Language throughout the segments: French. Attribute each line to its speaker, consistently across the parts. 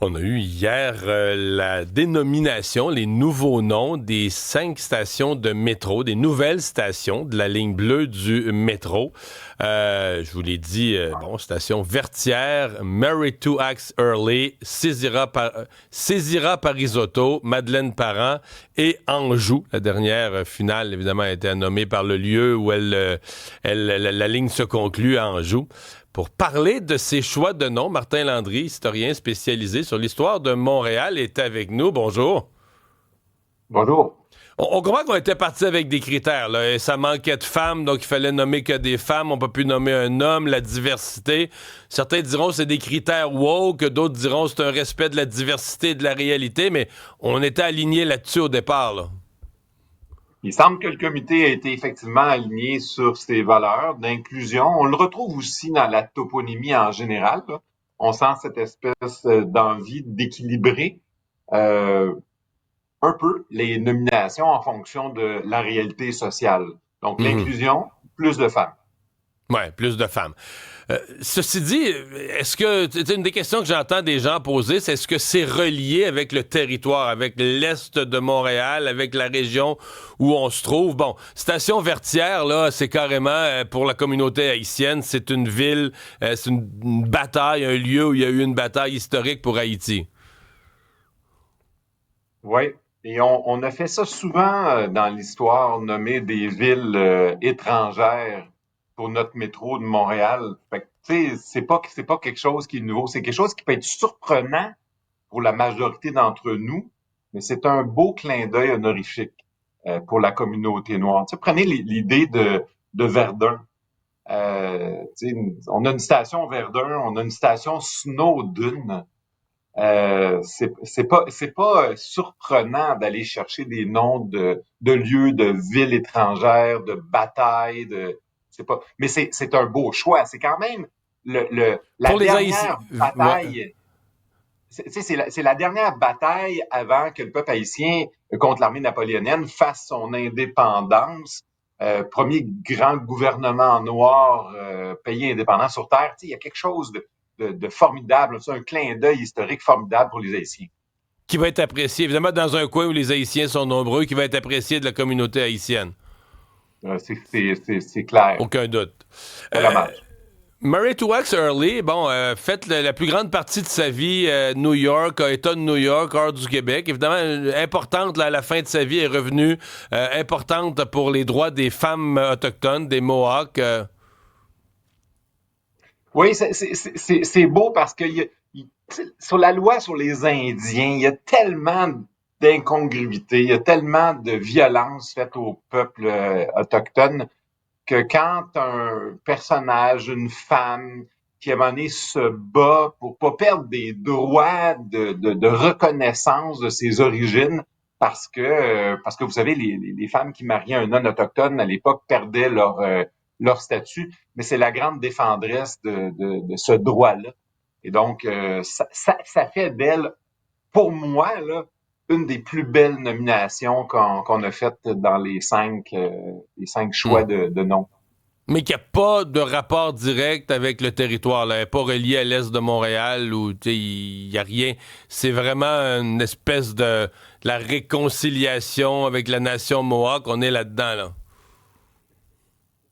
Speaker 1: On a eu hier la dénomination, les nouveaux noms des 5 stations de métro, des nouvelles stations de la ligne bleue du métro. Je vous l'ai dit, station Vertières, Mary 2 Axe Early, Césira Parisotto, Madeleine Parent et Anjou. La dernière finale, évidemment, a été nommée par le lieu où la ligne se conclut à Anjou. Pour parler de ces choix de noms, Martin Landry, historien spécialisé sur l'histoire de Montréal, est avec nous. Bonjour.
Speaker 2: Bonjour.
Speaker 1: On comprend qu'on était parti avec des critères, là, et ça manquait de femmes, donc il fallait nommer que des femmes. On ne peut plus nommer un homme, la diversité. Certains diront que c'est des critères woke, d'autres diront que c'est un respect de la diversité et de la réalité, mais on était alignés là-dessus au départ, là.
Speaker 2: Il semble que le comité a été effectivement aligné sur ces valeurs d'inclusion. On le retrouve aussi dans la toponymie en général, là. On sent cette espèce d'envie d'équilibrer euh, un peu les nominations en fonction de la réalité sociale. Donc,
Speaker 1: Mhm.
Speaker 2: l'inclusion, plus de femmes.
Speaker 1: Ouais, plus de femmes. Ceci dit, est-ce que, c'est une des questions que j'entends des gens poser, c'est est-ce que c'est relié avec le territoire, avec l'est de Montréal, avec la région où on se trouve? Bon, Station Vertière, là, c'est carrément, pour la communauté haïtienne, c'est une ville, c'est une bataille, un lieu où il y a eu une bataille historique pour Haïti.
Speaker 2: Oui. Et on a fait ça souvent dans l'histoire, nommer des villes étrangères pour notre métro de Montréal. Fait que, tu sais, c'est pas quelque chose qui est nouveau. C'est quelque chose qui peut être surprenant pour la majorité d'entre nous, mais c'est un beau clin d'œil honorifique pour la communauté noire. Tu sais, prenez l'idée de Verdun. Tu sais, on a une station Verdun, on a une station Snowdon. C'est pas surprenant d'aller chercher des noms de lieux, de villes étrangères, de batailles, c'est pas, mais c'est un beau choix. C'est quand même la
Speaker 1: Pour les Haïtiens,
Speaker 2: dernière
Speaker 1: ouais.
Speaker 2: bataille. C'est la dernière bataille avant que le peuple haïtien contre l'armée napoléonienne fasse son indépendance. Premier grand gouvernement noir pays indépendant sur Terre. Tu sais, il y a quelque chose de formidable. C'est un clin d'œil historique formidable pour les Haïtiens.
Speaker 1: Qui va être apprécié, évidemment, dans un coin où les Haïtiens sont nombreux, qui va être apprécié de la communauté haïtienne.
Speaker 2: C'est clair.
Speaker 1: Aucun doute.
Speaker 2: Quel
Speaker 1: Euh,
Speaker 2: hommage.
Speaker 1: Murray Truax Early, bon, fait la plus grande partie de sa vie New York, État de New York, hors du Québec. Évidemment, importante là, à la fin de sa vie, est revenue importante pour les droits des femmes autochtones, des Mohawks.
Speaker 2: Oui, c'est beau parce que sur la loi sur les Indiens, il y a tellement d'incongruités, il y a tellement de violence faite au peuple autochtone que quand un personnage, une femme, qui à un moment donné se bat pour pas perdre des droits de reconnaissance de ses origines, parce que vous savez, les femmes qui mariaient un non autochtone à l'époque perdaient leur statut, mais c'est la grande défendresse de ce droit-là. Et donc, ça fait d'elle, pour moi, là, une des plus belles nominations qu'on a faites dans les cinq choix
Speaker 1: Hmm.
Speaker 2: de noms.
Speaker 1: Mais qu'il n'y a pas de rapport direct avec le territoire. Là. Elle n'est pas reliée à l'est de Montréal où il n'y a rien. C'est vraiment une espèce de la réconciliation avec la nation Mohawk. On est là-dedans, là.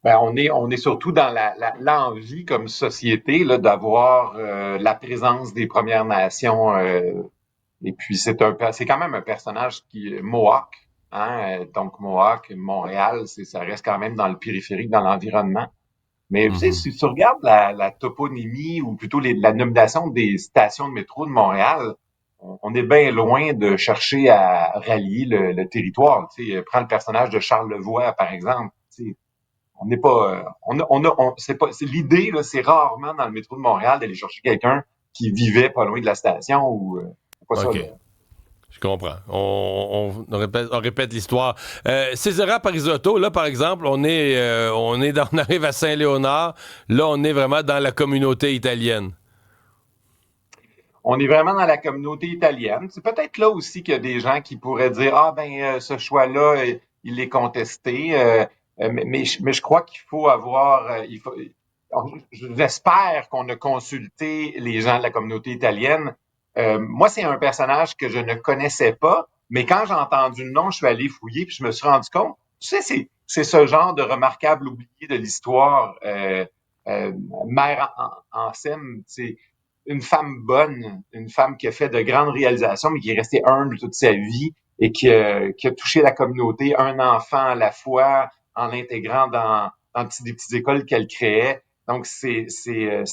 Speaker 2: Ben, on est surtout dans l'envie comme société là, d'avoir la présence des Premières Nations. Et puis c'est quand même un personnage qui est Mohawk, hein, donc Mohawk, Montréal, ça reste quand même dans le périphérique, dans l'environnement. Mais tu sais,
Speaker 1: Mhm.
Speaker 2: si tu regardes la toponymie ou plutôt la nomination des stations de métro de Montréal, on est bien loin de chercher à rallier le territoire. Tu sais, prends le personnage de Charlevoix par exemple. Tu sais, on n'est pas, c'est pas, c'est l'idée là, c'est rarement dans le métro de Montréal d'aller chercher quelqu'un qui vivait pas loin de la station ou c'est pas ça là.
Speaker 1: OK. Je comprends. On répète l'histoire. César Parisotto, là, par exemple, on arrive à Saint-Léonard. Là, on est vraiment dans la communauté italienne.
Speaker 2: On est vraiment dans la communauté italienne. C'est peut-être là aussi qu'il y a des gens qui pourraient dire ah ben ce choix-là il est contesté. Mais je crois qu'il faut avoir j'espère qu'on a consulté les gens de la communauté italienne Moi, c'est un personnage que je ne connaissais pas, mais quand j'ai entendu le nom, je suis allé fouiller puis je me suis rendu compte, tu sais, c'est ce genre de remarquable oublié de l'histoire. Euh, Mère Ansem, c'est une femme bonne, une femme qui a fait de grandes réalisations, mais qui est restée humble toute sa vie et qui a touché la communauté, un enfant à la fois, en l'intégrant dans des petites écoles qu'elle créait. Donc, c'est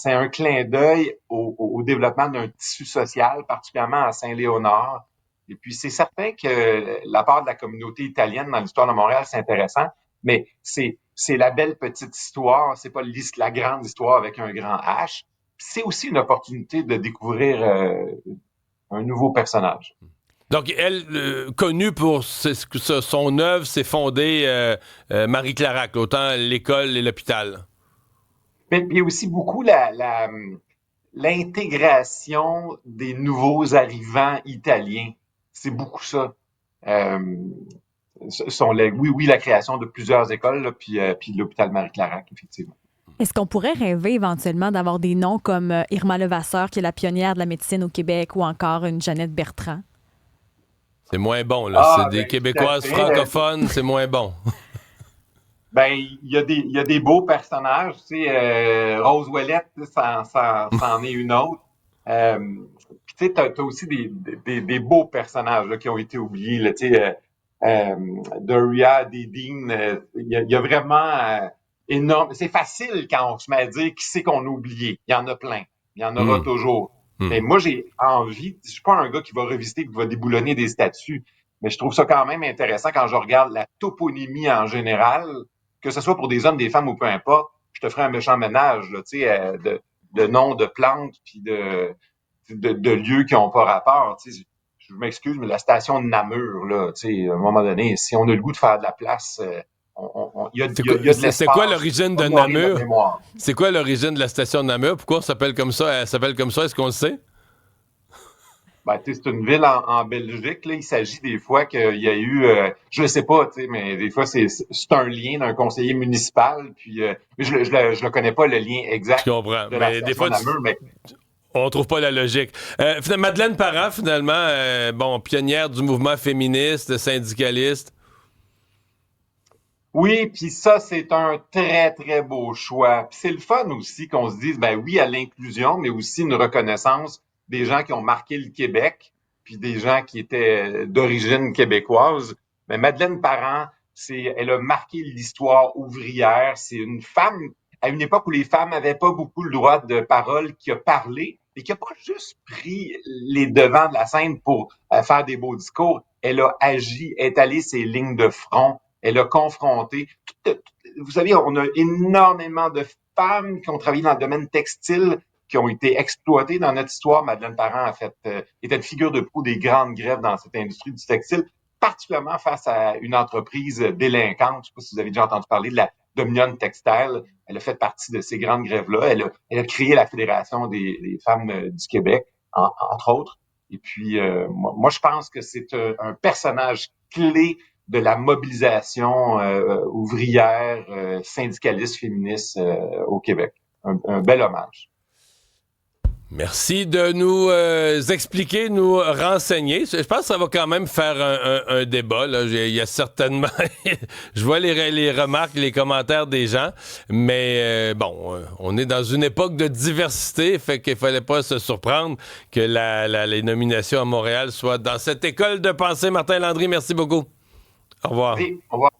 Speaker 2: un clin d'œil au développement d'un tissu social, particulièrement à Saint-Léonard. Et puis, c'est certain que la part de la communauté italienne dans l'histoire de Montréal, c'est intéressant, mais c'est la belle petite histoire, c'est pas la grande histoire avec un grand H. C'est aussi une opportunité de découvrir un nouveau personnage.
Speaker 1: Donc, elle, connue pour son œuvre, s'est fondée Marie Clarac, autant l'école et l'hôpital.
Speaker 2: Mais il y a aussi beaucoup l'intégration des nouveaux arrivants italiens. C'est beaucoup ça. Euh, oui, la création de plusieurs écoles, là, puis l'hôpital Marie-Clarac, effectivement.
Speaker 3: Est-ce qu'on pourrait rêver éventuellement d'avoir des noms comme Irma Levasseur, qui est la pionnière de la médecine au Québec, ou encore une Jeannette Bertrand?
Speaker 1: C'est moins bon, là. C'est des Québécoises francophones, c'est moins bon.
Speaker 2: Ben, il y a des beaux personnages, tu sais, Rose Ouellette, c'en est une autre. Puis tu sais, t'as aussi des beaux personnages là, qui ont été oubliés, là, tu sais, Doria, Dean, il y a vraiment énorme. C'est facile quand on se met à dire qui c'est qu'on a oublié. Il y en a plein. Il y en aura toujours. Mais moi, j'ai envie, je suis pas un gars qui va revisiter, qui va déboulonner des statues, mais je trouve ça quand même intéressant quand je regarde la toponymie en général, que ce soit pour des hommes, des femmes ou peu importe, je te ferai un méchant ménage, là, tu sais, de noms de plantes puis de lieux qui ont pas rapport. Tu sais, je m'excuse, mais la station de Namur, là, tu sais, à un moment donné, si on a le goût de faire de la place, il y a de l'espace.
Speaker 1: C'est quoi l'origine de Namur? C'est quoi l'origine de la station de Namur? Pourquoi ça s'appelle comme ça? Elle s'appelle comme ça, est-ce qu'on le sait?
Speaker 2: Ben, c'est une ville en Belgique. Là. Il s'agit des fois qu'il y a eu, je sais pas, mais des fois c'est un lien d'un conseiller municipal. Puis je le connais pas le lien exact.
Speaker 1: Je comprends.
Speaker 2: De la
Speaker 1: Mais des fois,
Speaker 2: Namur, mais
Speaker 1: on trouve pas la logique. Madeleine Parent, finalement, pionnière du mouvement féministe, syndicaliste.
Speaker 2: oui, puis ça c'est un très très beau choix. Puis c'est le fun aussi qu'on se dise, ben oui à l'inclusion, mais aussi une reconnaissance des gens qui ont marqué le Québec, puis des gens qui étaient d'origine québécoise. Mais Madeleine Parent, elle a marqué l'histoire ouvrière. C'est une femme, à une époque où les femmes n'avaient pas beaucoup le droit de parole, qui a parlé et qui a pas juste pris les devants de la scène pour faire des beaux discours. Elle a agi, étalé ses lignes de front. Elle a confronté. Vous savez, on a énormément de femmes qui ont travaillé dans le domaine textile, qui ont été exploitées dans notre histoire. Madeleine Parent était une figure de proue des grandes grèves dans cette industrie du textile, particulièrement face à une entreprise délinquante. Je ne sais pas si vous avez déjà entendu parler de la Dominion Textile. Elle a fait partie de ces grandes grèves-là. Elle a créé la Fédération des femmes du Québec, entre autres. Et puis, moi, je pense que c'est un personnage clé de la mobilisation ouvrière, syndicaliste, féministe au Québec. Un bel hommage.
Speaker 1: Merci de nous expliquer, nous renseigner. Je pense que ça va quand même faire un débat. Là. Il y a certainement... je vois les remarques, les commentaires des gens, mais on est dans une époque de diversité, fait qu'il fallait pas se surprendre que les nominations à Montréal soient dans cette école de pensée. Martin Landry, merci beaucoup. Au revoir.
Speaker 2: Oui, au revoir.